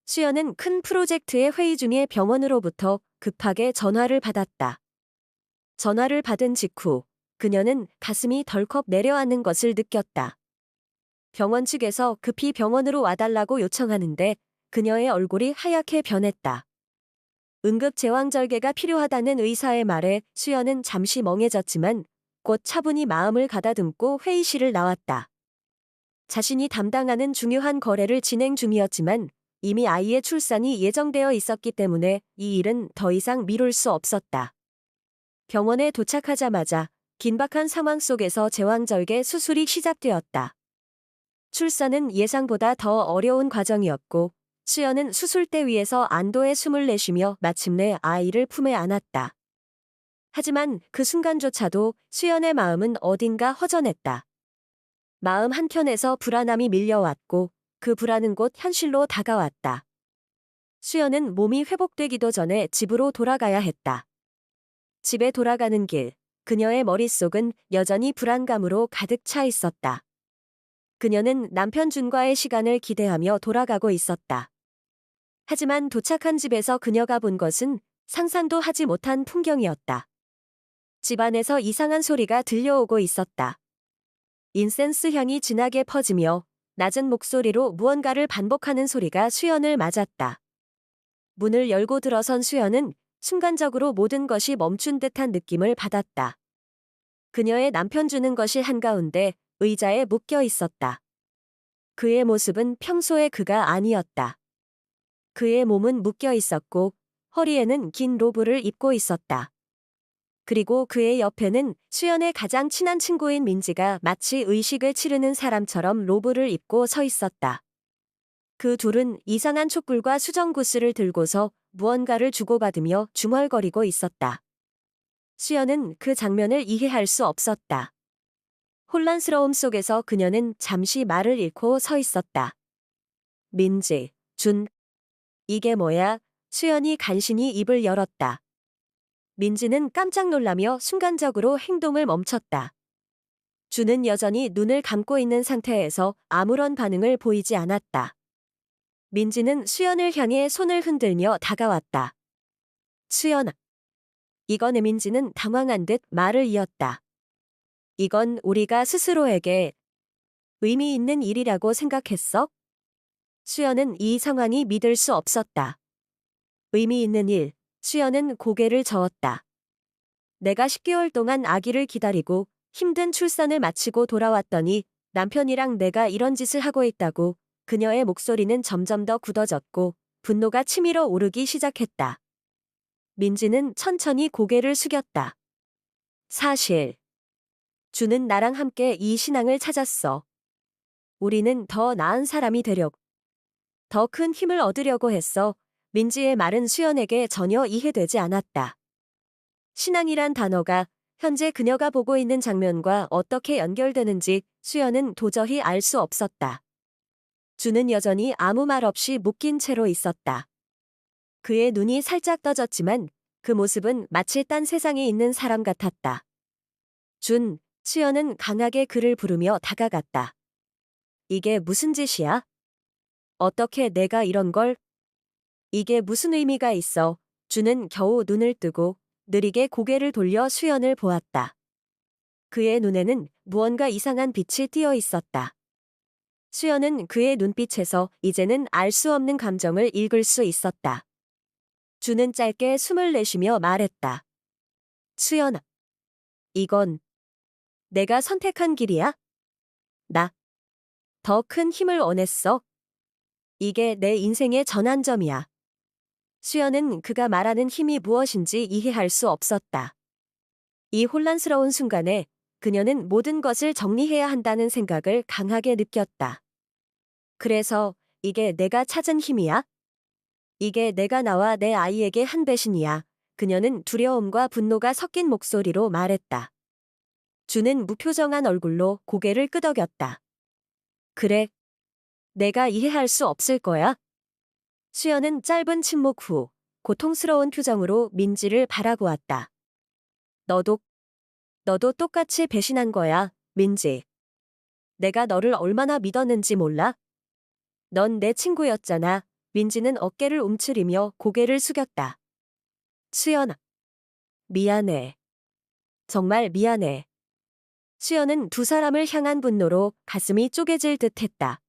수연은 큰 프로젝트의 회의 중에 병원으로부터 급하게 전화를 받았다. 전화를 받은 직후 그녀는 가슴이 덜컥 내려앉는 것을 느꼈다. 병원 측에서 급히 병원으로 와달라고 요청하는데 그녀의 얼굴이 하얗게 변했다. 응급 제왕절개가 필요하다는 의사의 말에 수연은 잠시 멍해졌지만 곧 차분히 마음을 가다듬고 회의실을 나왔다. 자신이 담당하는 중요한 거래를 진행 중이었지만 이미 아이의 출산이 예정되어 있었기 때문에 이 일은 더 이상 미룰 수 없었다. 병원에 도착하자마자 긴박한 상황 속에서 제왕절개 수술이 시작되었다. 출산은 예상보다 더 어려운 과정이었고 수연은 수술대 위에서 안도의 숨을 내쉬며 마침내 아이를 품에 안았다. 하지만 그 순간조차도 수연의 마음은 어딘가 허전했다. 마음 한켠에서 불안함이 밀려왔고 그 불안은 곧 현실로 다가왔다. 수연은 몸이 회복되기도 전에 집으로 돌아가야 했다. 집에 돌아가는 길, 그녀의 머릿속은 여전히 불안감으로 가득 차 있었다. 그녀는 남편 준과의 시간을 기대하며 돌아가고 있었다. 하지만 도착한 집에서 그녀가 본 것은 상상도 하지 못한 풍경이었다. 집안에서 이상한 소리가 들려오고 있었다. 인센스 향이 진하게 퍼지며 낮은 목소리로 무언가를 반복하는 소리가 수연을 맞았다. 문을 열고 들어선 수연은 순간적으로 모든 것이 멈춘 듯한 느낌을 받았다. 그녀의 남편 주는 것이 한가운데 의자에 묶여 있었다. 그의 모습은 평소의 그가 아니었다. 그의 몸은 묶여 있었고 허리에는 긴 로브를 입고 있었다. 그리고 그의 옆에는 수연의 가장 친한 친구인 민지가 마치 의식을 치르는 사람처럼 로브를 입고 서 있었다. 그 둘은 이상한 촛불과 수정구스를 들고서 무언가를 주고받으며 중얼거리고 있었다. 수연은 그 장면을 이해할 수 없었다. 혼란스러움 속에서 그녀는 잠시 말을 잃고 서 있었다. 민지, 준. 이게 뭐야? 수연이 간신히 입을 열었다. 민지는 깜짝 놀라며 순간적으로 행동을 멈췄다. 준은 여전히 눈을 감고 있는 상태에서 아무런 반응을 보이지 않았다. 민지는 수연을 향해 손을 흔들며 다가왔다. 수연아. 이건 민지는 당황한 듯 말을 이었다. 이건 우리가 스스로에게 의미 있는 일이라고 생각했어? 수연은 이 상황이 믿을 수 없었다. 의미 있는 일, 수연은 고개를 저었다. 내가 10개월 동안 아기를 기다리고 힘든 출산을 마치고 돌아왔더니 남편이랑 내가 이런 짓을 하고 있다고. 그녀의 목소리는 점점 더 굳어졌고 분노가 치밀어 오르기 시작했다. 민지는 천천히 고개를 숙였다. 사실 주는 나랑 함께 이 신앙을 찾았어. 우리는 더 나은 사람이 되려고, 더 큰 힘을 얻으려고 했어. 민지의 말은 수연에게 전혀 이해되지 않았다. 신앙이란 단어가 현재 그녀가 보고 있는 장면과 어떻게 연결되는지 수연은 도저히 알 수 없었다. 주는 여전히 아무 말 없이 묶인 채로 있었다. 그의 눈이 살짝 떠졌지만 그 모습은 마치 딴 세상에 있는 사람 같았다. 준, 수연은 강하게 그를 부르며 다가갔다. 이게 무슨 짓이야? 어떻게 내가 이런 걸? 이게 무슨 의미가 있어? 준은 겨우 눈을 뜨고 느리게 고개를 돌려 수연을 보았다. 그의 눈에는 무언가 이상한 빛이 띄어 있었다. 수연은 그의 눈빛에서 이제는 알 수 없는 감정을 읽을 수 있었다. 준은 짧게 숨을 내쉬며 말했다. 수연아. 이건 내가 선택한 길이야? 나 더 큰 힘을 원했어. 이게 내 인생의 전환점이야. 수연은 그가 말하는 힘이 무엇인지 이해할 수 없었다. 이 혼란스러운 순간에 그녀는 모든 것을 정리해야 한다는 생각을 강하게 느꼈다. 그래서 이게 내가 찾은 힘이야? 이게 내가 나와 내 아이에게 한 배신이야. 그녀는 두려움과 분노가 섞인 목소리로 말했다. 주는 무표정한 얼굴로 고개를 끄덕였다. 그래. 내가 이해할 수 없을 거야? 수연은 짧은 침묵 후 고통스러운 표정으로 민지를 바라보았다. 너도, 너도 똑같이 배신한 거야, 민지. 내가 너를 얼마나 믿었는지 몰라? 넌 내 친구였잖아. 민지는 어깨를 움츠리며 고개를 숙였다. 수연아. 미안해. 정말 미안해. 수연은 두 사람을 향한 분노로 가슴이 쪼개질 듯 했다.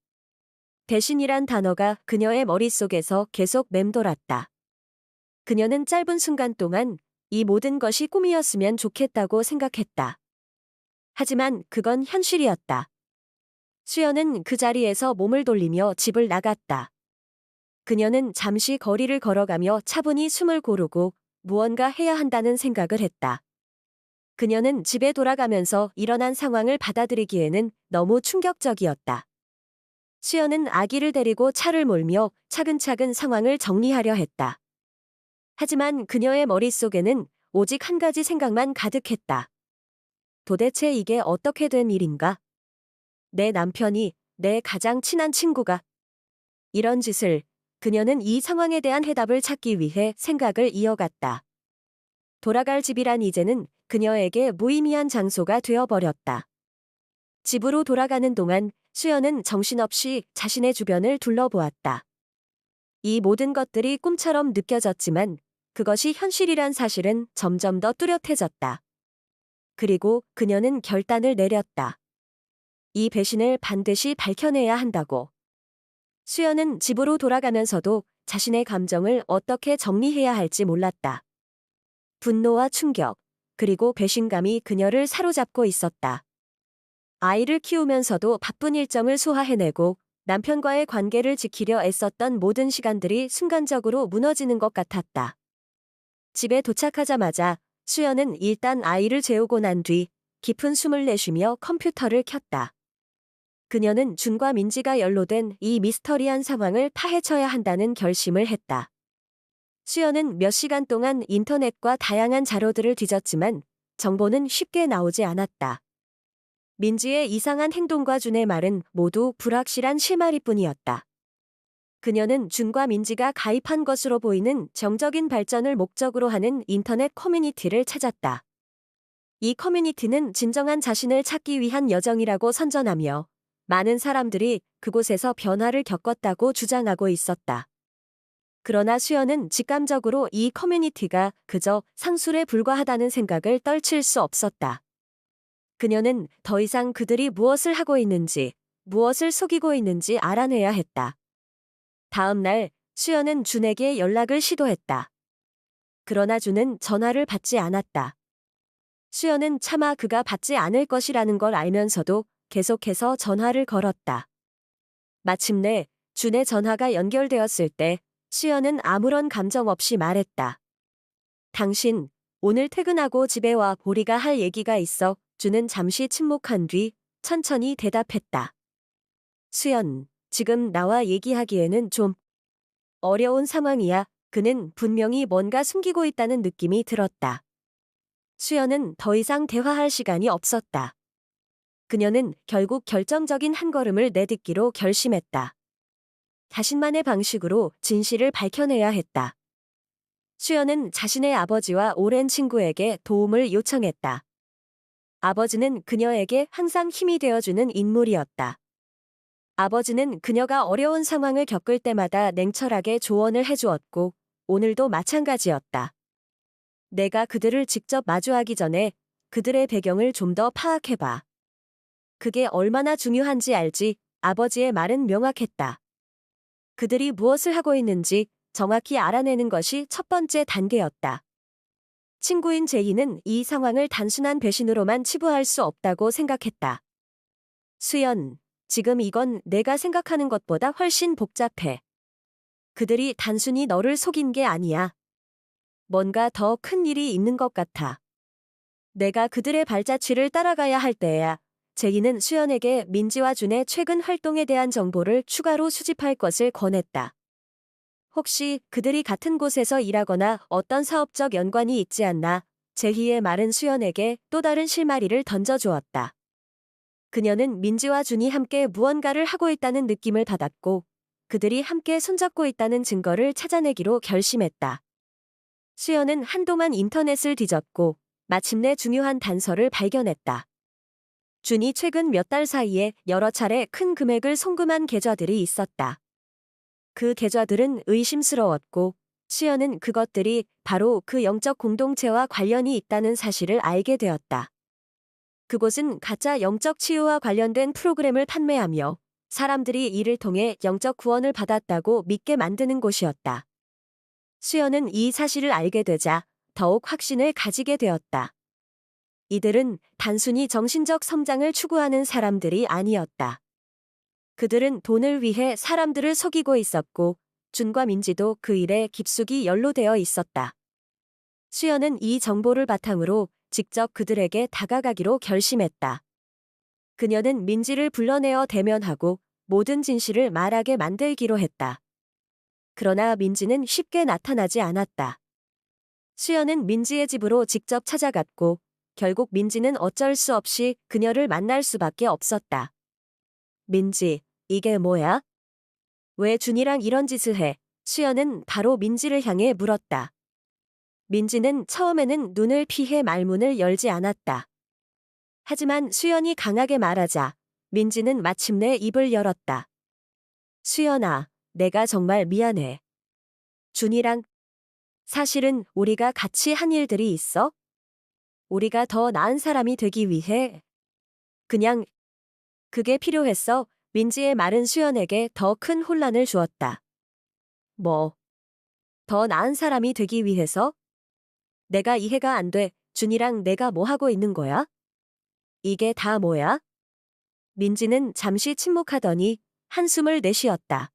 배신이란 단어가 그녀의 머릿속에서 계속 맴돌았다. 그녀는 짧은 순간 동안 이 모든 것이 꿈이었으면 좋겠다고 생각했다. 하지만 그건 현실이었다. 수연은 그 자리에서 몸을 돌리며 집을 나갔다. 그녀는 잠시 거리를 걸어가며 차분히 숨을 고르고 무언가 해야 한다는 생각을 했다. 그녀는 집에 돌아가면서 일어난 상황을 받아들이기에는 너무 충격적이었다. 수연은 아기를 데리고 차를 몰며 차근차근 상황을 정리하려 했다. 하지만 그녀의 머릿속에는 오직 한 가지 생각만 가득했다. 도대체 이게 어떻게 된 일인가? 내 남편이, 내 가장 친한 친구가 이런 짓을. 그녀는 이 상황에 대한 해답을 찾기 위해 생각을 이어갔다. 돌아갈 집이란 이제는 그녀에게 무의미한 장소가 되어버렸다. 집으로 돌아가는 동안 수연은 정신없이 자신의 주변을 둘러보았다. 이 모든 것들이 꿈처럼 느껴졌지만 그것이 현실이란 사실은 점점 더 뚜렷해졌다. 그리고 그녀는 결단을 내렸다. 이 배신을 반드시 밝혀내야 한다고. 수연은 집으로 돌아가면서도 자신의 감정을 어떻게 정리해야 할지 몰랐다. 분노와 충격, 그리고 배신감이 그녀를 사로잡고 있었다. 아이를 키우면서도 바쁜 일정을 소화해내고 남편과의 관계를 지키려 애썼던 모든 시간들이 순간적으로 무너지는 것 같았다. 집에 도착하자마자 수연은 일단 아이를 재우고 난 뒤 깊은 숨을 내쉬며 컴퓨터를 켰다. 그녀는 준과 민지가 연루된 이 미스터리한 상황을 파헤쳐야 한다는 결심을 했다. 수연은 몇 시간 동안 인터넷과 다양한 자료들을 뒤졌지만 정보는 쉽게 나오지 않았다. 민지의 이상한 행동과 준의 말은 모두 불확실한 실마리뿐이었다. 그녀는 준과 민지가 가입한 것으로 보이는 정적인 발전을 목적으로 하는 인터넷 커뮤니티를 찾았다. 이 커뮤니티는 진정한 자신을 찾기 위한 여정이라고 선전하며 많은 사람들이 그곳에서 변화를 겪었다고 주장하고 있었다. 그러나 수연은 직감적으로 이 커뮤니티가 그저 상술에 불과하다는 생각을 떨칠 수 없었다. 그녀는 더 이상 그들이 무엇을 하고 있는지, 무엇을 속이고 있는지 알아내야 했다. 다음 날 수연은 준에게 연락을 시도했다. 그러나 준은 전화를 받지 않았다. 수연은 차마 그가 받지 않을 것이라는 걸 알면서도 계속해서 전화를 걸었다. 마침내 준의 전화가 연결되었을 때 수연은 아무런 감정 없이 말했다. 당신, 오늘 퇴근하고 집에 와 우리가 할 얘기가 있어. 준은 잠시 침묵한 뒤 천천히 대답했다. 수연, 지금 나와 얘기하기에는 좀 어려운 상황이야. 그는 분명히 뭔가 숨기고 있다는 느낌이 들었다. 수연은 더 이상 대화할 시간이 없었다. 그녀는 결국 결정적인 한 걸음을 내딛기로 결심했다. 자신만의 방식으로 진실을 밝혀내야 했다. 수연은 자신의 아버지와 오랜 친구에게 도움을 요청했다. 아버지는 그녀에게 항상 힘이 되어주는 인물이었다. 아버지는 그녀가 어려운 상황을 겪을 때마다 냉철하게 조언을 해주었고 오늘도 마찬가지였다. 내가 그들을 직접 마주하기 전에 그들의 배경을 좀 더 파악해봐. 그게 얼마나 중요한지 알지. 아버지의 말은 명확했다. 그들이 무엇을 하고 있는지 정확히 알아내는 것이 첫 번째 단계였다. 친구인 제이는 이 상황을 단순한 배신으로만 치부할 수 없다고 생각했다. 수연, 지금 이건 내가 생각하는 것보다 훨씬 복잡해. 그들이 단순히 너를 속인 게 아니야. 뭔가 더 큰 일이 있는 것 같아. 내가 그들의 발자취를 따라가야 할 때야. 제이는 수연에게 민지와 준의 최근 활동에 대한 정보를 추가로 수집할 것을 권했다. 혹시 그들이 같은 곳에서 일하거나 어떤 사업적 연관이 있지 않나? 제이의 말은 수연에게 또 다른 실마리를 던져주었다. 그녀는 민지와 준이 함께 무언가를 하고 있다는 느낌을 받았고 그들이 함께 손잡고 있다는 증거를 찾아내기로 결심했다. 수연은 한동안 인터넷을 뒤졌고 마침내 중요한 단서를 발견했다. 준이 최근 몇 달 사이에 여러 차례 큰 금액을 송금한 계좌들이 있었다. 그 계좌들은 의심스러웠고 수연은 그것들이 바로 그 영적 공동체와 관련이 있다는 사실을 알게 되었다. 그곳은 가짜 영적 치유와 관련된 프로그램을 판매하며 사람들이 이를 통해 영적 구원을 받았다고 믿게 만드는 곳이었다. 수연은 이 사실을 알게 되자 더욱 확신을 가지게 되었다. 이들은 단순히 정신적 성장을 추구하는 사람들이 아니었다. 그들은 돈을 위해 사람들을 속이고 있었고 준과 민지도 그 일에 깊숙이 연루되어 있었다. 수연은 이 정보를 바탕으로 직접 그들에게 다가가기로 결심했다. 그녀는 민지를 불러내어 대면하고 모든 진실을 말하게 만들기로 했다. 그러나 민지는 쉽게 나타나지 않았다. 수연은 민지의 집으로 직접 찾아갔고 결국 민지는 어쩔 수 없이 그녀를 만날 수밖에 없었다. 민지, 이게 뭐야? 왜 준이랑 이런 짓을 해? 수연은 바로 민지를 향해 물었다. 민지는 처음에는 눈을 피해 말문을 열지 않았다. 하지만 수연이 강하게 말하자 민지는 마침내 입을 열었다. 수연아, 내가 정말 미안해. 준이랑 사실은 우리가 같이 한 일들이 있어? 우리가 더 나은 사람이 되기 위해 그냥 그게 필요했어. 민지의 말은 수연에게 더 큰 혼란을 주었다. 뭐, 더 나은 사람이 되기 위해서? 내가 이해가 안 돼. 준이랑 내가 뭐 하고 있는 거야? 이게 다 뭐야? 민지는 잠시 침묵하더니 한숨을 내쉬었다.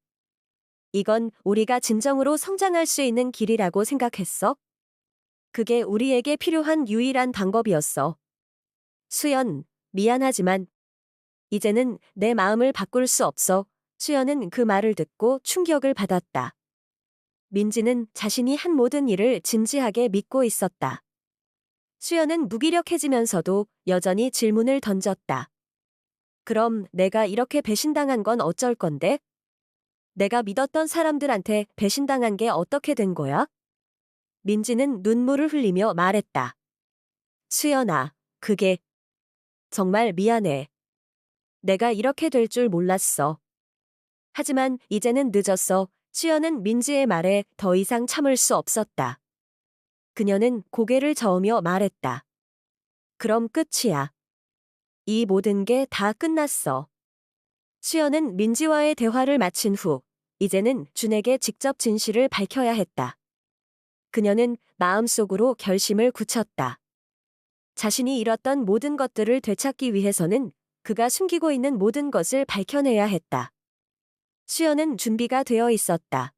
이건 우리가 진정으로 성장할 수 있는 길이라고 생각했어? 그게 우리에게 필요한 유일한 방법이었어. 수연, 미안하지만 이제는 내 마음을 바꿀 수 없어. 수연은 그 말을 듣고 충격을 받았다. 민지는 자신이 한 모든 일을 진지하게 믿고 있었다. 수연은 무기력해지면서도 여전히 질문을 던졌다. 그럼 내가 이렇게 배신당한 건 어쩔 건데? 내가 믿었던 사람들한테 배신당한 게 어떻게 된 거야? 민지는 눈물을 흘리며 말했다. 수연아, 그게 정말 미안해. 내가 이렇게 될 줄 몰랐어. 하지만 이제는 늦었어. 수연은 민지의 말에 더 이상 참을 수 없었다. 그녀는 고개를 저으며 말했다. 그럼 끝이야. 이 모든 게 다 끝났어. 수연은 민지와의 대화를 마친 후 이제는 준에게 직접 진실을 밝혀야 했다. 그녀는 마음속으로 결심을 굳혔다. 자신이 잃었던 모든 것들을 되찾기 위해서는 그가 숨기고 있는 모든 것을 밝혀내야 했다. 수연은 준비가 되어 있었다.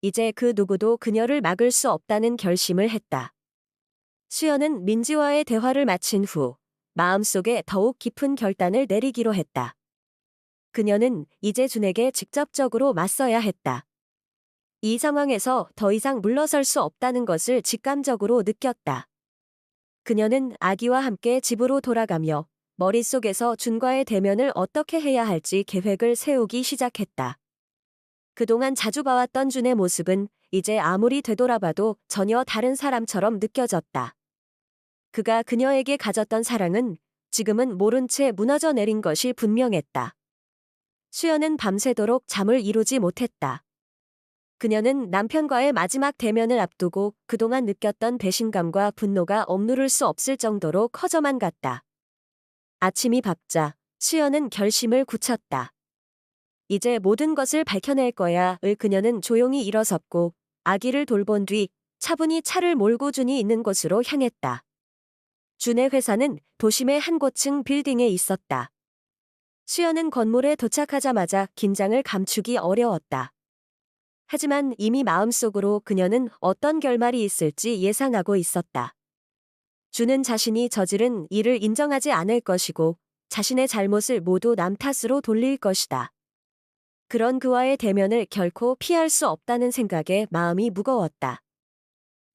이제 그 누구도 그녀를 막을 수 없다는 결심을 했다. 수연은 민지와의 대화를 마친 후 마음속에 더욱 깊은 결단을 내리기로 했다. 그녀는 이제 준에게 직접적으로 맞서야 했다. 이 상황에서 더 이상 물러설 수 없다는 것을 직감적으로 느꼈다. 그녀는 아기와 함께 집으로 돌아가며 머릿속에서 준과의 대면을 어떻게 해야 할지 계획을 세우기 시작했다. 그동안 자주 봐왔던 준의 모습은 이제 아무리 되돌아봐도 전혀 다른 사람처럼 느껴졌다. 그가 그녀에게 가졌던 사랑은 지금은 모른 채 무너져 내린 것이 분명했다. 수연은 밤새도록 잠을 이루지 못했다. 그녀는 남편과의 마지막 대면을 앞두고 그동안 느꼈던 배신감과 분노가 억누를 수 없을 정도로 커져만 갔다. 아침이 밝자 수연은 결심을 굳혔다. 이제 모든 것을 밝혀낼 거야을 그녀는 조용히 일어섰고 아기를 돌본 뒤 차분히 차를 몰고 준이 있는 곳으로 향했다. 준의 회사는 도심의 한 고층 빌딩에 있었다. 수연은 건물에 도착하자마자 긴장을 감추기 어려웠다. 하지만 이미 마음속으로 그녀는 어떤 결말이 있을지 예상하고 있었다. 준은 자신이 저지른 일을 인정하지 않을 것이고 자신의 잘못을 모두 남 탓으로 돌릴 것이다. 그런 그와의 대면을 결코 피할 수 없다는 생각에 마음이 무거웠다.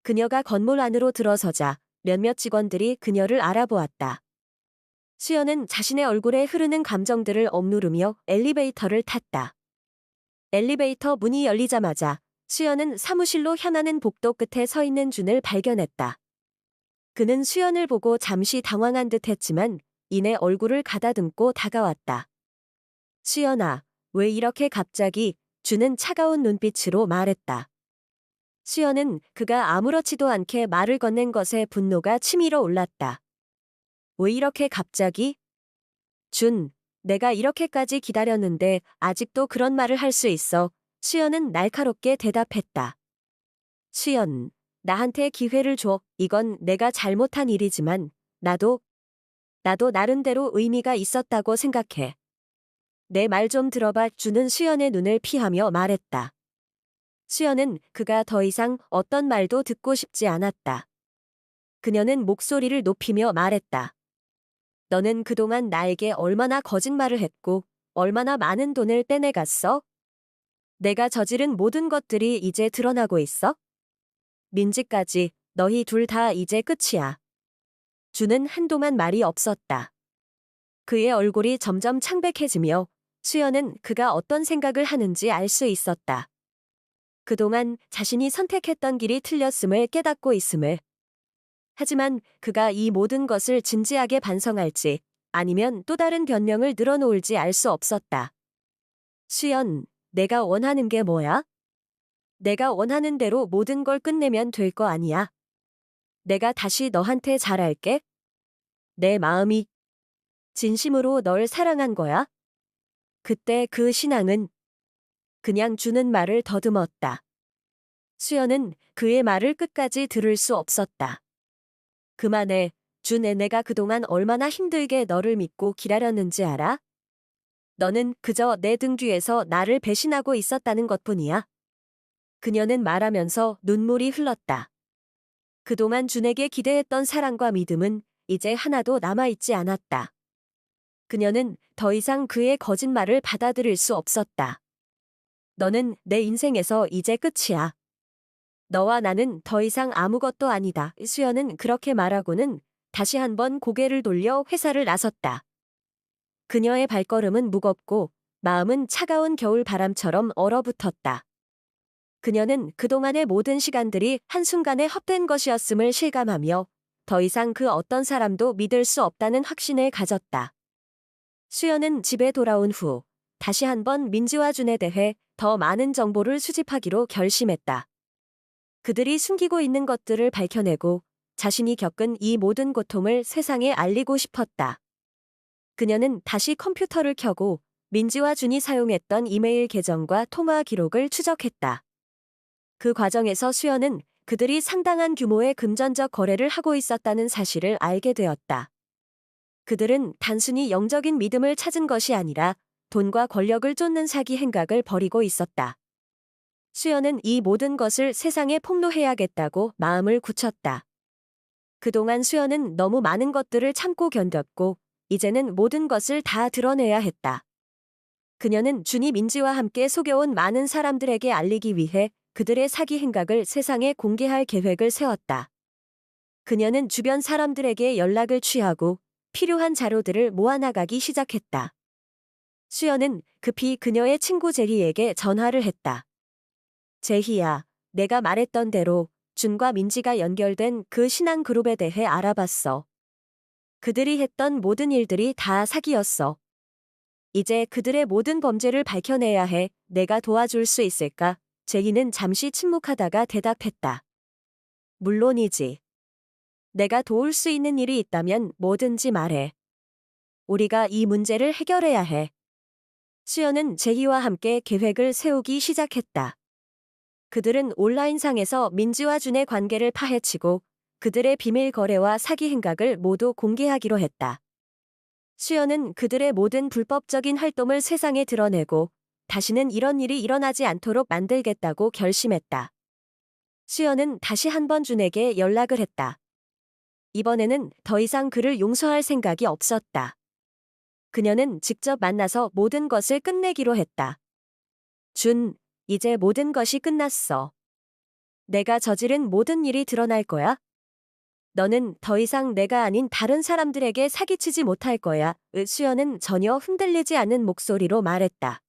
그녀가 건물 안으로 들어서자 몇몇 직원들이 그녀를 알아보았다. 수연은 자신의 얼굴에 흐르는 감정들을 억누르며 엘리베이터를 탔다. 엘리베이터 문이 열리자마자 수연은 사무실로 향하는 복도 끝에 서 있는 준을 발견했다. 그는 수연을 보고 잠시 당황한 듯 했지만 이내 얼굴을 가다듬고 다가왔다. 수연아, 왜 이렇게 갑자기? 준은 차가운 눈빛으로 말했다. 수연은 그가 아무렇지도 않게 말을 건넨 것에 분노가 치밀어 올랐다. 왜 이렇게 갑자기? 준, 내가 이렇게까지 기다렸는데 아직도 그런 말을 할 수 있어. 수연은 날카롭게 대답했다. 수연, 나한테 기회를 줘. 이건 내가 잘못한 일이지만 나도 나름대로 의미가 있었다고 생각해. 내 말 좀 들어봐. 준은 수연의 눈을 피하며 말했다. 수연은 그가 더 이상 어떤 말도 듣고 싶지 않았다. 그녀는 목소리를 높이며 말했다. 너는 그동안 나에게 얼마나 거짓말을 했고 얼마나 많은 돈을 떼내갔어? 내가 저지른 모든 것들이 이제 드러나고 있어? 민지까지 너희 둘 다 이제 끝이야. 준은 한동안 말이 없었다. 그의 얼굴이 점점 창백해지며 수연은 그가 어떤 생각을 하는지 알 수 있었다. 그동안 자신이 선택했던 길이 틀렸음을 깨닫고 있음을. 하지만 그가 이 모든 것을 진지하게 반성할지 아니면 또 다른 변명을 늘어놓을지 알 수 없었다. 수연, 내가 원하는 게 뭐야? 내가 원하는 대로 모든 걸 끝내면 될 거 아니야. 내가 다시 너한테 잘할게. 내 마음이 진심으로 널 사랑한 거야. 그때 그 신앙은 그냥 주는 말을 더듬었다. 수연은 그의 말을 끝까지 들을 수 없었다. 그만해. 준애 내가 그동안 얼마나 힘들게 너를 믿고 기다렸는지 알아? 너는 그저 내 등 뒤에서 나를 배신하고 있었다는 것뿐이야. 그녀는 말하면서 눈물이 흘렀다. 그동안 준에게 기대했던 사랑과 믿음은 이제 하나도 남아있지 않았다. 그녀는 더 이상 그의 거짓말을 받아들일 수 없었다. 너는 내 인생에서 이제 끝이야. 너와 나는 더 이상 아무것도 아니다. 수연은 그렇게 말하고는 다시 한번 고개를 돌려 회사를 나섰다. 그녀의 발걸음은 무겁고 마음은 차가운 겨울 바람처럼 얼어붙었다. 그녀는 그동안의 모든 시간들이 한순간에 헛된 것이었음을 실감하며 더 이상 그 어떤 사람도 믿을 수 없다는 확신을 가졌다. 수연은 집에 돌아온 후 다시 한번 민지와 준에 대해 더 많은 정보를 수집하기로 결심했다. 그들이 숨기고 있는 것들을 밝혀내고 자신이 겪은 이 모든 고통을 세상에 알리고 싶었다. 그녀는 다시 컴퓨터를 켜고 민지와 준이 사용했던 이메일 계정과 통화 기록을 추적했다. 그 과정에서 수연은 그들이 상당한 규모의 금전적 거래를 하고 있었다는 사실을 알게 되었다. 그들은 단순히 영적인 믿음을 찾은 것이 아니라 돈과 권력을 쫓는 사기 행각을 벌이고 있었다. 수연은 이 모든 것을 세상에 폭로해야겠다고 마음을 굳혔다. 그동안 수연은 너무 많은 것들을 참고 견뎠고 이제는 모든 것을 다 드러내야 했다. 그녀는 준이 민지와 함께 속여온 많은 사람들에게 알리기 위해 그들의 사기 행각을 세상에 공개할 계획을 세웠다. 그녀는 주변 사람들에게 연락을 취하고 필요한 자료들을 모아나가기 시작했다. 수연은 급히 그녀의 친구 제리에게 전화를 했다. 제희야, 내가 말했던 대로 준과 민지가 연결된 그 신앙 그룹에 대해 알아봤어. 그들이 했던 모든 일들이 다 사기였어. 이제 그들의 모든 범죄를 밝혀내야 해. 내가 도와줄 수 있을까? 제희는 잠시 침묵하다가 대답했다. 물론이지. 내가 도울 수 있는 일이 있다면 뭐든지 말해. 우리가 이 문제를 해결해야 해. 수연은 제희와 함께 계획을 세우기 시작했다. 그들은 온라인상에서 민지와 준의 관계를 파헤치고 그들의 비밀 거래와 사기 행각을 모두 공개하기로 했다. 수연은 그들의 모든 불법적인 활동을 세상에 드러내고 다시는 이런 일이 일어나지 않도록 만들겠다고 결심했다. 수연은 다시 한번 준에게 연락을 했다. 이번에는 더 이상 그를 용서할 생각이 없었다. 그녀는 직접 만나서 모든 것을 끝내기로 했다. 준, 이제 모든 것이 끝났어. 내가 저지른 모든 일이 드러날 거야. 너는 더 이상 내가 아닌 다른 사람들에게 사기치지 못할 거야. 수연은 전혀 흔들리지 않는 목소리로 말했다.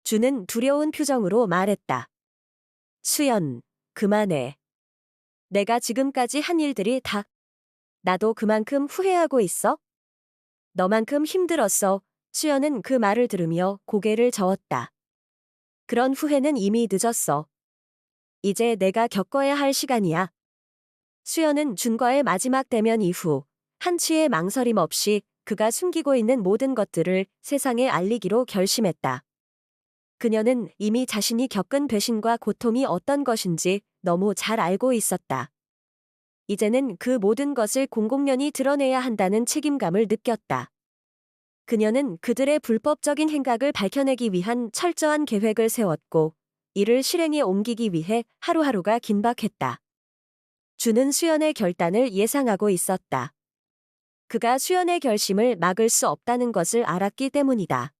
준은 두려운 표정으로 말했다. 수연, 그만해. 내가 지금까지 한 일들이 다 나도 그만큼 후회하고 있어? 너만큼 힘들었어. 수연은 그 말을 들으며 고개를 저었다. 그런 후회는 이미 늦었어. 이제 내가 겪어야 할 시간이야. 수연은 준과의 마지막 대면 이후 한치의 망설임 없이 그가 숨기고 있는 모든 것들을 세상에 알리기로 결심했다. 그녀는 이미 자신이 겪은 배신과 고통이 어떤 것인지 너무 잘 알고 있었다. 이제는 그 모든 것을 공공연히 드러내야 한다는 책임감을 느꼈다. 그녀는 그들의 불법적인 행각을 밝혀내기 위한 철저한 계획을 세웠고, 이를 실행에 옮기기 위해 하루하루가 긴박했다. 주는 수연의 결단을 예상하고 있었다. 그가 수연의 결심을 막을 수 없다는 것을 알았기 때문이다.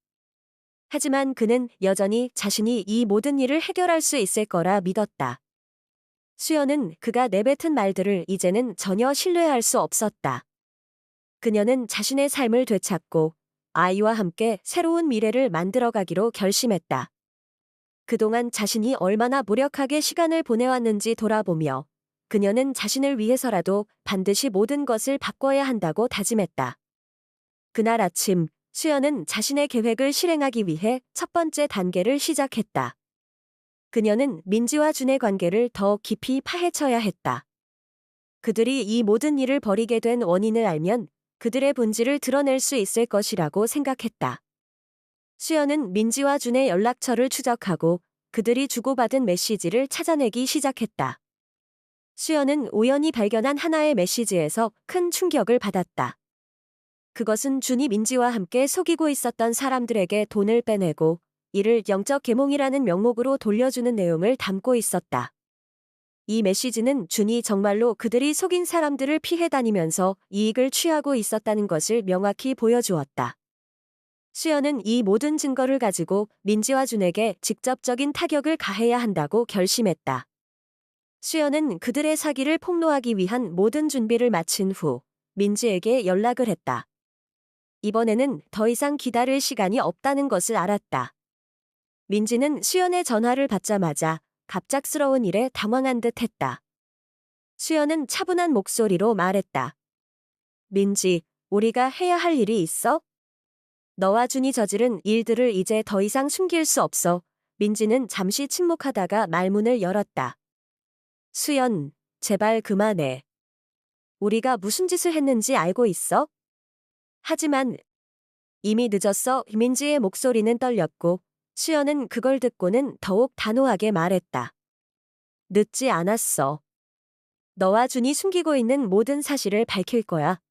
하지만 그는 여전히 자신이 이 모든 일을 해결할 수 있을 거라 믿었다. 수연은 그가 내뱉은 말들을 이제는 전혀 신뢰할 수 없었다. 그녀는 자신의 삶을 되찾고 아이와 함께 새로운 미래를 만들어가기로 결심했다. 그동안 자신이 얼마나 무력하게 시간을 보내왔는지 돌아보며 그녀는 자신을 위해서라도 반드시 모든 것을 바꿔야 한다고 다짐했다. 그날 아침, 수연은 자신의 계획을 실행하기 위해 첫 번째 단계를 시작했다. 그녀는 민지와 준의 관계를 더 깊이 파헤쳐야 했다. 그들이 이 모든 일을 벌이게 된 원인을 알면 그들의 본질을 드러낼 수 있을 것이라고 생각했다. 수연은 민지와 준의 연락처를 추적하고 그들이 주고받은 메시지를 찾아내기 시작했다. 수연은 우연히 발견한 하나의 메시지에서 큰 충격을 받았다. 그것은 준이 민지와 함께 속이고 있었던 사람들에게 돈을 빼내고 이를 영적 계몽이라는 명목으로 돌려주는 내용을 담고 있었다. 이 메시지는 준이 정말로 그들이 속인 사람들을 피해 다니면서 이익을 취하고 있었다는 것을 명확히 보여주었다. 수연은 이 모든 증거를 가지고 민지와 준에게 직접적인 타격을 가해야 한다고 결심했다. 수연은 그들의 사기를 폭로하기 위한 모든 준비를 마친 후 민지에게 연락을 했다. 이번에는 더 이상 기다릴 시간이 없다는 것을 알았다. 민지는 수연의 전화를 받자마자 갑작스러운 일에 당황한 듯 했다. 수연은 차분한 목소리로 말했다. 민지, 우리가 해야 할 일이 있어? 너와 준이 저지른 일들을 이제 더 이상 숨길 수 없어. 민지는 잠시 침묵하다가 말문을 열었다. 수연, 제발 그만해. 우리가 무슨 짓을 했는지 알고 있어? 하지만 이미 늦었어. 민지의 목소리는 떨렸고 수연은 그걸 듣고는 더욱 단호하게 말했다. 늦지 않았어. 너와 준이 숨기고 있는 모든 사실을 밝힐 거야.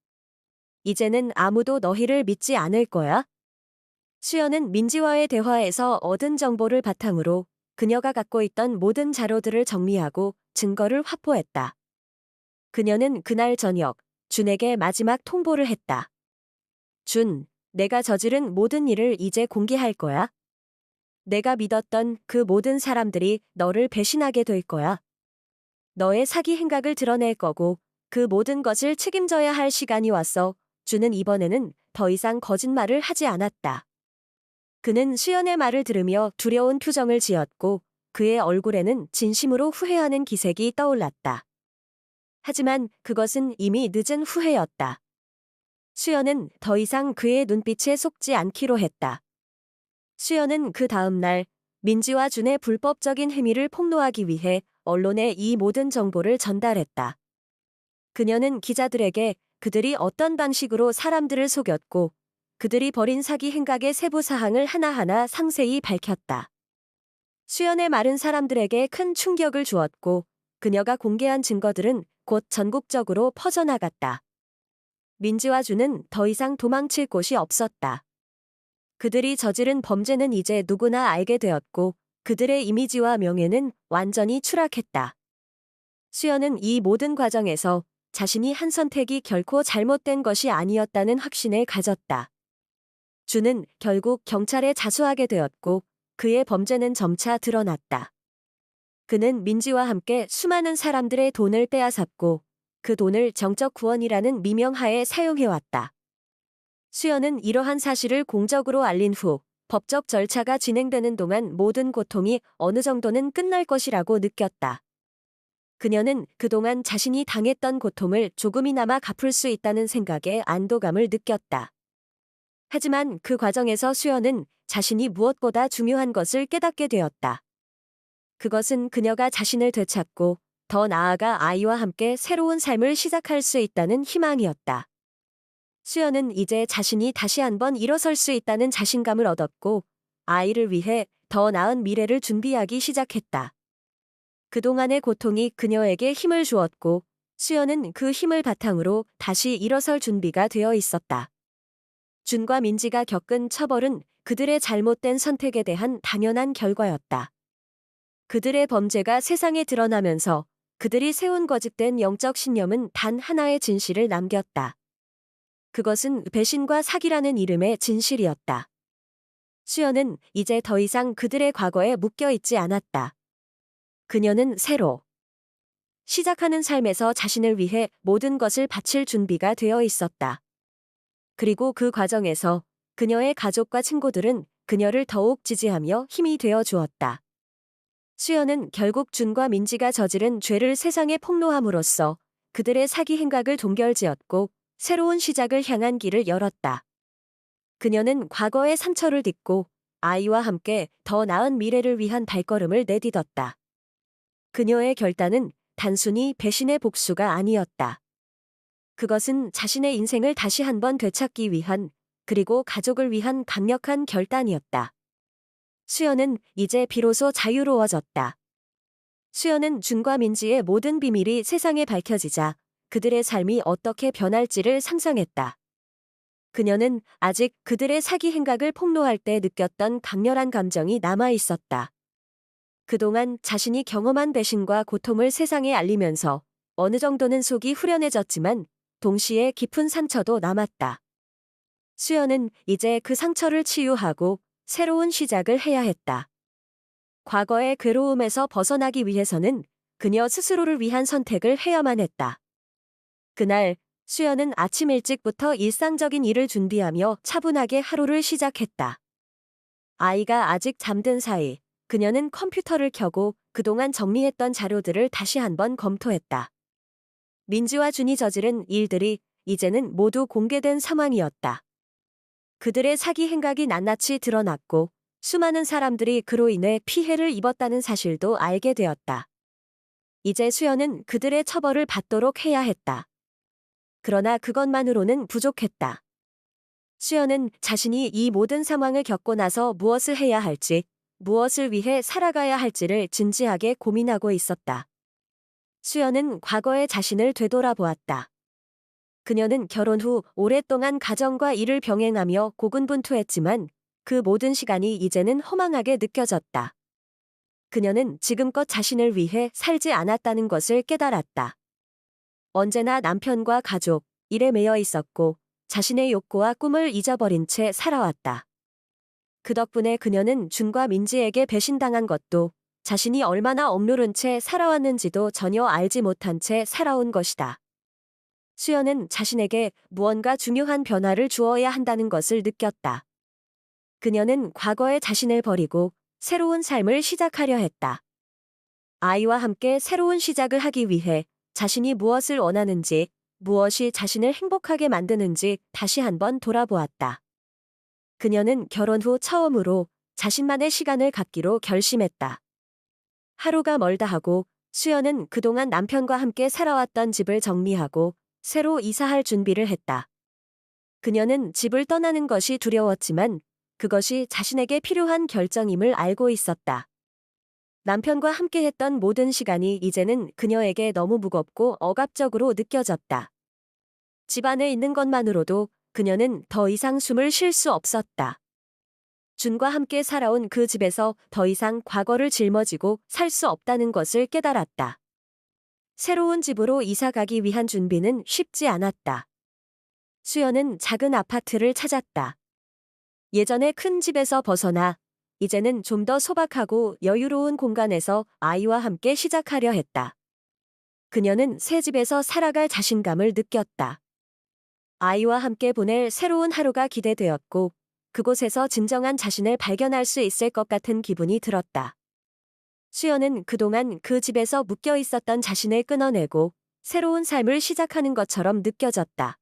이제는 아무도 너희를 믿지 않을 거야. 수연은 민지와의 대화에서 얻은 정보를 바탕으로 그녀가 갖고 있던 모든 자료들을 정리하고 증거를 확보했다. 그녀는 그날 저녁 준에게 마지막 통보를 했다. 준, 내가 저지른 모든 일을 이제 공개할 거야. 내가 믿었던 그 모든 사람들이 너를 배신하게 될 거야. 너의 사기 행각을 드러낼 거고 그 모든 것을 책임져야 할 시간이 왔어. 준은 이번에는 더 이상 거짓말을 하지 않았다. 그는 수연의 말을 들으며 두려운 표정을 지었고 그의 얼굴에는 진심으로 후회하는 기색이 떠올랐다. 하지만 그것은 이미 늦은 후회였다. 수연은 더 이상 그의 눈빛에 속지 않기로 했다. 수연은 그 다음 날 민지와 준의 불법적인 행위를 폭로하기 위해 언론에 이 모든 정보를 전달했다. 그녀는 기자들에게 그들이 어떤 방식으로 사람들을 속였고 그들이 벌인 사기 행각의 세부 사항을 하나하나 상세히 밝혔다. 수연의 말은 사람들에게 큰 충격을 주었고 그녀가 공개한 증거들은 곧 전국적으로 퍼져나갔다. 민지와 준은 더 이상 도망칠 곳이 없었다. 그들이 저지른 범죄는 이제 누구나 알게 되었고 그들의 이미지와 명예는 완전히 추락했다. 수연은 이 모든 과정에서 자신이 한 선택이 결코 잘못된 것이 아니었다는 확신을 가졌다. 준은 결국 경찰에 자수하게 되었고 그의 범죄는 점차 드러났다. 그는 민지와 함께 수많은 사람들의 돈을 빼앗았고 그 돈을 정적 구원이라는 미명하에 사용해왔다. 수연은 이러한 사실을 공적으로 알린 후 법적 절차가 진행되는 동안 모든 고통이 어느 정도는 끝날 것이라고 느꼈다. 그녀는 그동안 자신이 당했던 고통을 조금이나마 갚을 수 있다는 생각에 안도감을 느꼈다. 하지만 그 과정에서 수연은 자신이 무엇보다 중요한 것을 깨닫게 되었다. 그것은 그녀가 자신을 되찾고 더 나아가 아이와 함께 새로운 삶을 시작할 수 있다는 희망이었다. 수연은 이제 자신이 다시 한번 일어설 수 있다는 자신감을 얻었고 아이를 위해 더 나은 미래를 준비하기 시작했다. 그동안의 고통이 그녀에게 힘을 주었고 수연은 그 힘을 바탕으로 다시 일어설 준비가 되어 있었다. 준과 민지가 겪은 처벌은 그들의 잘못된 선택에 대한 당연한 결과였다. 그들의 범죄가 세상에 드러나면서 그들이 세운 거짓된 영적 신념은 단 하나의 진실을 남겼다. 그것은 배신과 사기라는 이름의 진실이었다. 수연은 이제 더 이상 그들의 과거에 묶여 있지 않았다. 그녀는 새로 시작하는 삶에서 자신을 위해 모든 것을 바칠 준비가 되어 있었다. 그리고 그 과정에서 그녀의 가족과 친구들은 그녀를 더욱 지지하며 힘이 되어 주었다. 수연은 결국 준과 민지가 저지른 죄를 세상에 폭로함으로써 그들의 사기 행각을 동결지었고 새로운 시작을 향한 길을 열었다. 그녀는 과거의 상처를 딛고 아이와 함께 더 나은 미래를 위한 발걸음을 내딛었다. 그녀의 결단은 단순히 배신의 복수가 아니었다. 그것은 자신의 인생을 다시 한번 되찾기 위한 그리고 가족을 위한 강력한 결단이었다. 수연은 이제 비로소 자유로워졌다. 수연은 준과 민지의 모든 비밀이 세상에 밝혀지자 그들의 삶이 어떻게 변할지를 상상했다. 그녀는 아직 그들의 사기 행각을 폭로할 때 느꼈던 강렬한 감정이 남아 있었다. 그동안 자신이 경험한 배신과 고통을 세상에 알리면서 어느 정도는 속이 후련해졌지만 동시에 깊은 상처도 남았다. 수연은 이제 그 상처를 치유하고 새로운 시작을 해야 했다. 과거의 괴로움에서 벗어나기 위해서는 그녀 스스로를 위한 선택을 해야만 했다. 그날 수연은 아침 일찍부터 일상적인 일을 준비하며 차분하게 하루를 시작했다. 아이가 아직 잠든 사이 그녀는 컴퓨터를 켜고 그동안 정리했던 자료들을 다시 한번 검토했다. 민지와 준이 저지른 일들이 이제는 모두 공개된 상황이었다. 그들의 사기 행각이 낱낱이 드러났고 수많은 사람들이 그로 인해 피해를 입었다는 사실도 알게 되었다. 이제 수연은 그들의 처벌을 받도록 해야 했다. 그러나 그것만으로는 부족했다. 수연은 자신이 이 모든 상황을 겪고 나서 무엇을 해야 할지, 무엇을 위해 살아가야 할지를 진지하게 고민하고 있었다. 수연은 과거의 자신을 되돌아보았다. 그녀는 결혼 후 오랫동안 가정과 일을 병행하며 고군분투했지만 그 모든 시간이 이제는 허망하게 느껴졌다. 그녀는 지금껏 자신을 위해 살지 않았다는 것을 깨달았다. 언제나 남편과 가족, 일에 매여 있었고 자신의 욕구와 꿈을 잊어버린 채 살아왔다. 그 덕분에 그녀는 준과 민지에게 배신당한 것도 자신이 얼마나 억누른 채 살아왔는지도 전혀 알지 못한 채 살아온 것이다. 수연은 자신에게 무언가 중요한 변화를 주어야 한다는 것을 느꼈다. 그녀는 과거의 자신을 버리고 새로운 삶을 시작하려 했다. 아이와 함께 새로운 시작을 하기 위해 자신이 무엇을 원하는지, 무엇이 자신을 행복하게 만드는지 다시 한번 돌아보았다. 그녀는 결혼 후 처음으로 자신만의 시간을 갖기로 결심했다. 하루가 멀다 하고 수연은 그동안 남편과 함께 살아왔던 집을 정리하고 새로 이사할 준비를 했다. 그녀는 집을 떠나는 것이 두려웠지만 그것이 자신에게 필요한 결정임을 알고 있었다. 남편과 함께했던 모든 시간이 이제는 그녀에게 너무 무겁고 억압적으로 느껴졌다. 집 안에 있는 것만으로도 그녀는 더 이상 숨을 쉴 수 없었다. 준과 함께 살아온 그 집에서 더 이상 과거를 짊어지고 살 수 없다는 것을 깨달았다. 새로운 집으로 이사 가기 위한 준비는 쉽지 않았다. 수연은 작은 아파트를 찾았다. 예전의 큰 집에서 벗어나 이제는 좀 더 소박하고 여유로운 공간에서 아이와 함께 시작하려 했다. 그녀는 새 집에서 살아갈 자신감을 느꼈다. 아이와 함께 보낼 새로운 하루가 기대되었고 그곳에서 진정한 자신을 발견할 수 있을 것 같은 기분이 들었다. 수연은 그동안 그 집에서 묶여 있었던 자신을 끊어내고 새로운 삶을 시작하는 것처럼 느껴졌다.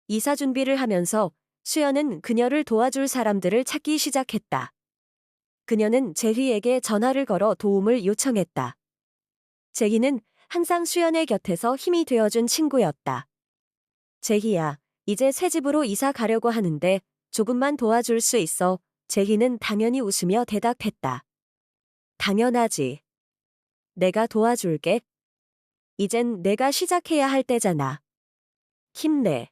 이사 준비를 하면서 수연은 그녀를 도와줄 사람들을 찾기 시작했다. 그녀는 제희에게 전화를 걸어 도움을 요청했다. 제희는 항상 수연의 곁에서 힘이 되어준 친구였다. 제희야, 이제 새 집으로 이사 가려고 하는데 조금만 도와줄 수 있어? 제희는 당연히 웃으며 대답했다. 당연하지. 내가 도와줄게. 이젠 내가 시작해야 할 때잖아. 힘내.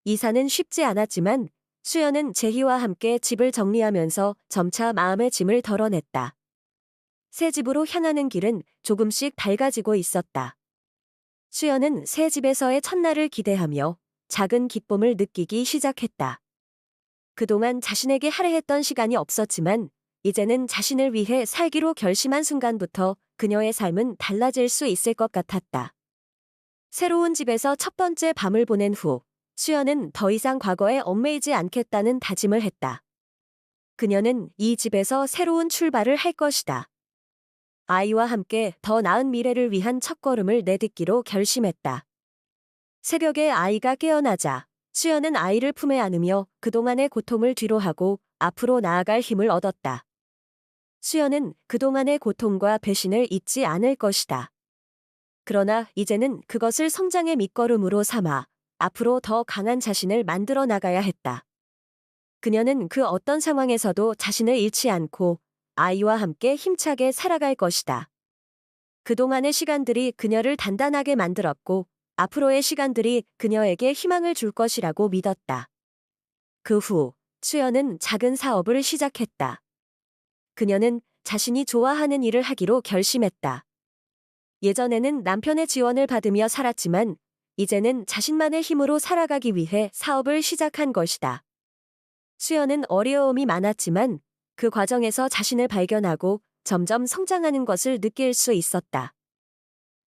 이사는 쉽지 않았지만 수연은 제희와 함께 집을 정리하면서 점차 마음의 짐을 덜어냈다. 새 집으로 향하는 길은 조금씩 밝아지고 있었다. 수연은 새 집에서의 첫날을 기대하며 작은 기쁨을 느끼기 시작했다. 그동안 자신에게 할애했던 시간이 없었지만 이제는 자신을 위해 살기로 결심한 순간부터 그녀의 삶은 달라질 수 있을 것 같았다. 새로운 집에서 첫 번째 밤을 보낸 후 수연은 더 이상 과거에 얽매이지 않겠다는 다짐을 했다. 그녀는 이 집에서 새로운 출발을 할 것이다. 아이와 함께 더 나은 미래를 위한 첫걸음을 내딛기로 결심했다. 새벽에 아이가 깨어나자 수연은 아이를 품에 안으며 그동안의 고통을 뒤로하고 앞으로 나아갈 힘을 얻었다. 수연은 그동안의 고통과 배신을 잊지 않을 것이다. 그러나 이제는 그것을 성장의 밑거름으로 삼아 앞으로 더 강한 자신을 만들어 나가야 했다. 그녀는 그 어떤 상황에서도 자신을 잃지 않고 아이와 함께 힘차게 살아갈 것이다. 그동안의 시간들이 그녀를 단단하게 만들었고 앞으로의 시간들이 그녀에게 희망을 줄 것이라고 믿었다. 그 후 수연은 작은 사업을 시작했다. 그녀는 자신이 좋아하는 일을 하기로 결심했다. 예전에는 남편의 지원을 받으며 살았지만 이제는 자신만의 힘으로 살아가기 위해 사업을 시작한 것이다. 수연은 어려움이 많았지만 그 과정에서 자신을 발견하고 점점 성장하는 것을 느낄 수 있었다.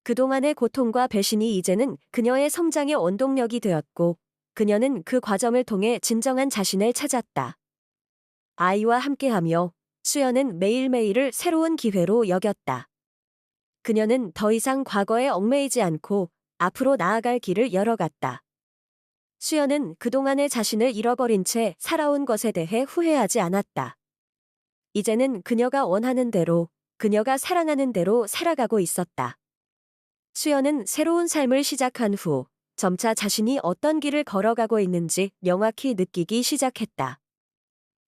그동안의 고통과 배신이 이제는 그녀의 성장의 원동력이 되었고 그녀는 그 과정을 통해 진정한 자신을 찾았다. 아이와 함께하며 수연은 매일매일을 새로운 기회로 여겼다. 그녀는 더 이상 과거에 얽매이지 않고 앞으로 나아갈 길을 열어갔다. 수연은 그동안의 자신을 잃어버린 채 살아온 것에 대해 후회하지 않았다. 이제는 그녀가 원하는 대로, 그녀가 사랑하는 대로 살아가고 있었다. 수연은 새로운 삶을 시작한 후 점차 자신이 어떤 길을 걸어가고 있는지 명확히 느끼기 시작했다.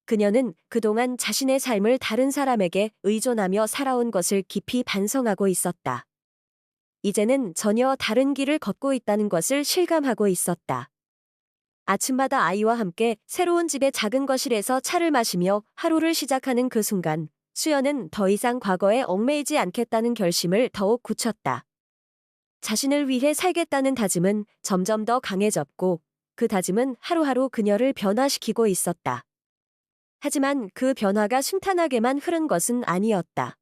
그녀는 그동안 자신의 삶을 다른 사람에게 의존하며 살아온 것을 깊이 반성하고 있었다. 이제는 전혀 다른 길을 걷고 있다는 것을 실감하고 있었다. 아침마다 아이와 함께 새로운 집의 작은 거실에서 차를 마시며 하루를 시작하는 그 순간, 수연은 더 이상 과거에 얽매이지 않겠다는 결심을 더욱 굳혔다. 자신을 위해 살겠다는 다짐은 점점 더 강해졌고, 그 다짐은 하루하루 그녀를 변화시키고 있었다. 하지만 그 변화가 순탄하게만 흐른 것은 아니었다.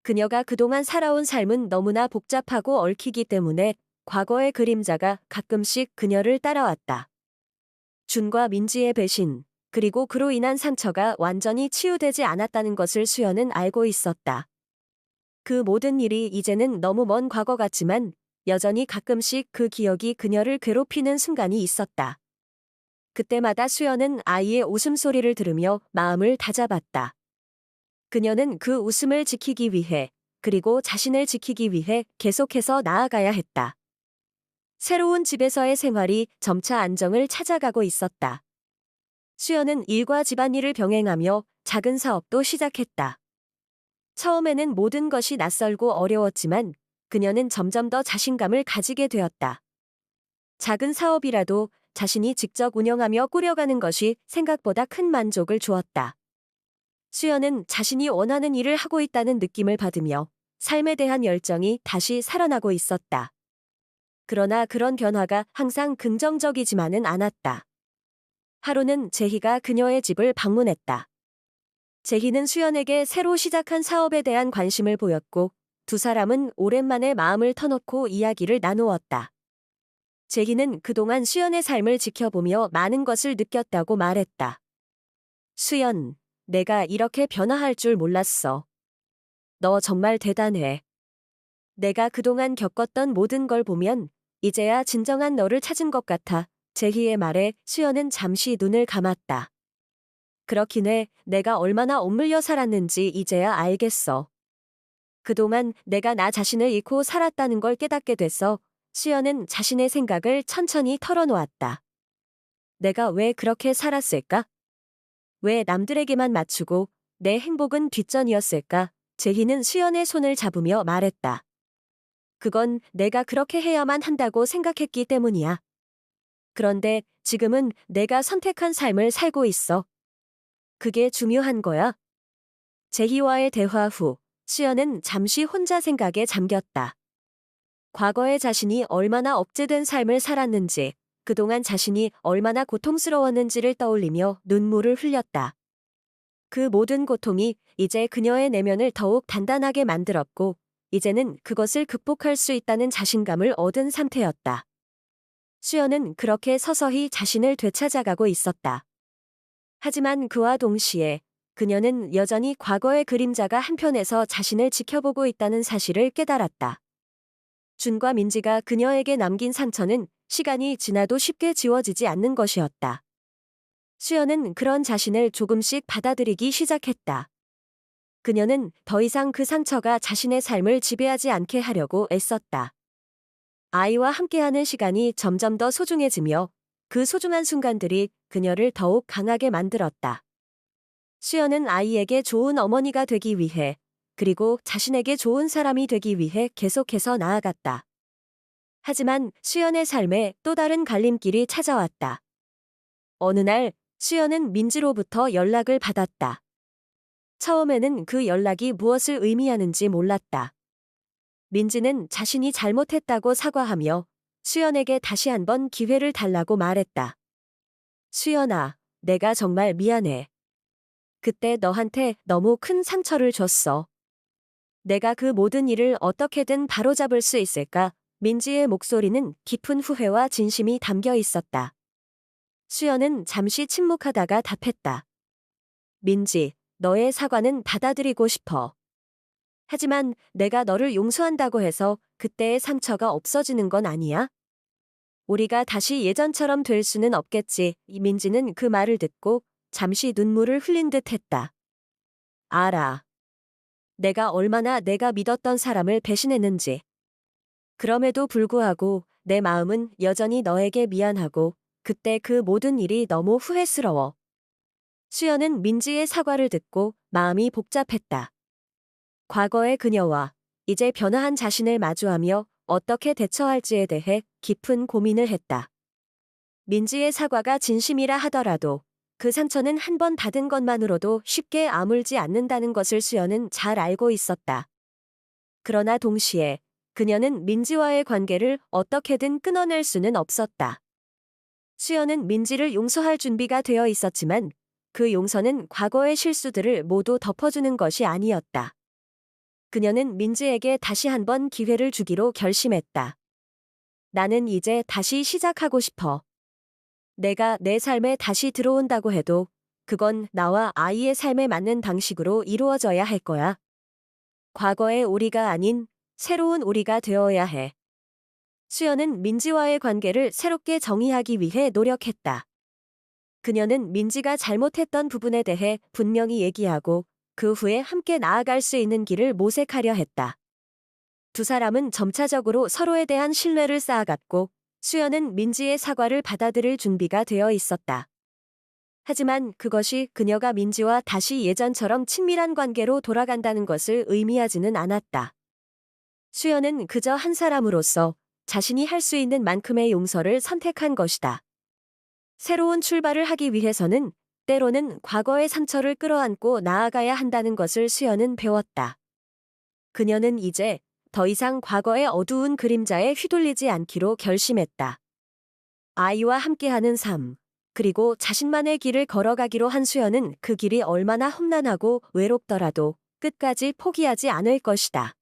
그녀가 그동안 살아온 삶은 너무나 복잡하고 얽히기 때문에 과거의 그림자가 가끔씩 그녀를 따라왔다. 준과 민지의 배신, 그리고 그로 인한 상처가 완전히 치유되지 않았다는 것을 수연은 알고 있었다. 그 모든 일이 이제는 너무 먼 과거 같지만 여전히 가끔씩 그 기억이 그녀를 괴롭히는 순간이 있었다. 그때마다 수연은 아이의 웃음소리를 들으며 마음을 다잡았다. 그녀는 그 웃음을 지키기 위해, 그리고 자신을 지키기 위해 계속해서 나아가야 했다. 새로운 집에서의 생활이 점차 안정을 찾아가고 있었다. 수연은 일과 집안일을 병행하며 작은 사업도 시작했다. 처음에는 모든 것이 낯설고 어려웠지만 그녀는 점점 더 자신감을 가지게 되었다. 작은 사업이라도 자신이 직접 운영하며 꾸려가는 것이 생각보다 큰 만족을 주었다. 수연은 자신이 원하는 일을 하고 있다는 느낌을 받으며 삶에 대한 열정이 다시 살아나고 있었다. 그러나 그런 변화가 항상 긍정적이지만은 않았다. 하루는 제희가 그녀의 집을 방문했다. 제희는 수연에게 새로 시작한 사업에 대한 관심을 보였고 두 사람은 오랜만에 마음을 터놓고 이야기를 나누었다. 제희는 그동안 수연의 삶을 지켜보며 많은 것을 느꼈다고 말했다. 수연, 내가 이렇게 변화할 줄 몰랐어. 너 정말 대단해. 내가 그동안 겪었던 모든 걸 보면 이제야 진정한 너를 찾은 것 같아. 제희의 말에 수연은 잠시 눈을 감았다. 그렇긴 해. 내가 얼마나 억눌려 살았는지 이제야 알겠어. 그동안 내가 나 자신을 잃고 살았다는 걸 깨닫게 됐어. 수연은 자신의 생각을 천천히 털어놓았다. 내가 왜 그렇게 살았을까? 왜 남들에게만 맞추고 내 행복은 뒷전이었을까? 제희는 수연의 손을 잡으며 말했다. 그건 내가 그렇게 해야만 한다고 생각했기 때문이야. 그런데 지금은 내가 선택한 삶을 살고 있어. 그게 중요한 거야. 제희와의 대화 후 수연은 잠시 혼자 생각에 잠겼다. 과거의 자신이 얼마나 억제된 삶을 살았는지, 그동안 자신이 얼마나 고통스러웠는지를 떠올리며 눈물을 흘렸다. 그 모든 고통이 이제 그녀의 내면을 더욱 단단하게 만들었고, 이제는 그것을 극복할 수 있다는 자신감을 얻은 상태였다. 수연은 그렇게 서서히 자신을 되찾아가고 있었다. 하지만 그와 동시에 그녀는 여전히 과거의 그림자가 한편에서 자신을 지켜보고 있다는 사실을 깨달았다. 준과 민지가 그녀에게 남긴 상처는 시간이 지나도 쉽게 지워지지 않는 것이었다. 수연은 그런 자신을 조금씩 받아들이기 시작했다. 그녀는 더 이상 그 상처가 자신의 삶을 지배하지 않게 하려고 애썼다. 아이와 함께하는 시간이 점점 더 소중해지며 그 소중한 순간들이 그녀를 더욱 강하게 만들었다. 수연은 아이에게 좋은 어머니가 되기 위해, 그리고 자신에게 좋은 사람이 되기 위해 계속해서 나아갔다. 하지만 수연의 삶에 또 다른 갈림길이 찾아왔다. 어느 날 수연은 민지로부터 연락을 받았다. 처음에는 그 연락이 무엇을 의미하는지 몰랐다. 민지는 자신이 잘못했다고 사과하며 수연에게 다시 한번 기회를 달라고 말했다. 수연아, 내가 정말 미안해. 그때 너한테 너무 큰 상처를 줬어. 내가 그 모든 일을 어떻게든 바로잡을 수 있을까? 민지의 목소리는 깊은 후회와 진심이 담겨 있었다. 수연은 잠시 침묵하다가 답했다. 민지, 너의 사과는 받아들이고 싶어. 하지만 내가 너를 용서한다고 해서 그때의 상처가 없어지는 건 아니야? 우리가 다시 예전처럼 될 수는 없겠지. 민지는 그 말을 듣고 잠시 눈물을 흘린 듯 했다. 알아. 내가 얼마나 내가 믿었던 사람을 배신했는지. 그럼에도 불구하고 내 마음은 여전히 너에게 미안하고 그때 그 모든 일이 너무 후회스러워. 수연은 민지의 사과를 듣고 마음이 복잡했다. 과거의 그녀와 이제 변화한 자신을 마주하며 어떻게 대처할지에 대해 깊은 고민을 했다. 민지의 사과가 진심이라 하더라도 그 상처는 한 번 받은 것만으로도 쉽게 아물지 않는다는 것을 수연은 잘 알고 있었다. 그러나 동시에 그녀는 민지와의 관계를 어떻게든 끊어낼 수는 없었다. 수연은 민지를 용서할 준비가 되어 있었지만 그 용서는 과거의 실수들을 모두 덮어주는 것이 아니었다. 그녀는 민지에게 다시 한번 기회를 주기로 결심했다. 나는 이제 다시 시작하고 싶어. 내가 내 삶에 다시 들어온다고 해도 그건 나와 아이의 삶에 맞는 방식으로 이루어져야 할 거야. 과거의 우리가 아닌 새로운 우리가 되어야 해. 수연은 민지와의 관계를 새롭게 정의하기 위해 노력했다. 그녀는 민지가 잘못했던 부분에 대해 분명히 얘기하고 그 후에 함께 나아갈 수 있는 길을 모색하려 했다. 두 사람은 점차적으로 서로에 대한 신뢰를 쌓아갔고 수연은 민지의 사과를 받아들일 준비가 되어 있었다. 하지만 그것이 그녀가 민지와 다시 예전처럼 친밀한 관계로 돌아간다는 것을 의미하지는 않았다. 수연은 그저 한 사람으로서 자신이 할 수 있는 만큼의 용서를 선택한 것이다. 새로운 출발을 하기 위해서는 때로는 과거의 상처를 끌어안고 나아가야 한다는 것을 수연은 배웠다. 그녀는 이제 더 이상 과거의 어두운 그림자에 휘둘리지 않기로 결심했다. 아이와 함께하는 삶, 그리고 자신만의 길을 걸어가기로 한 수연은 그 길이 얼마나 험난하고 외롭더라도 끝까지 포기하지 않을 것이다.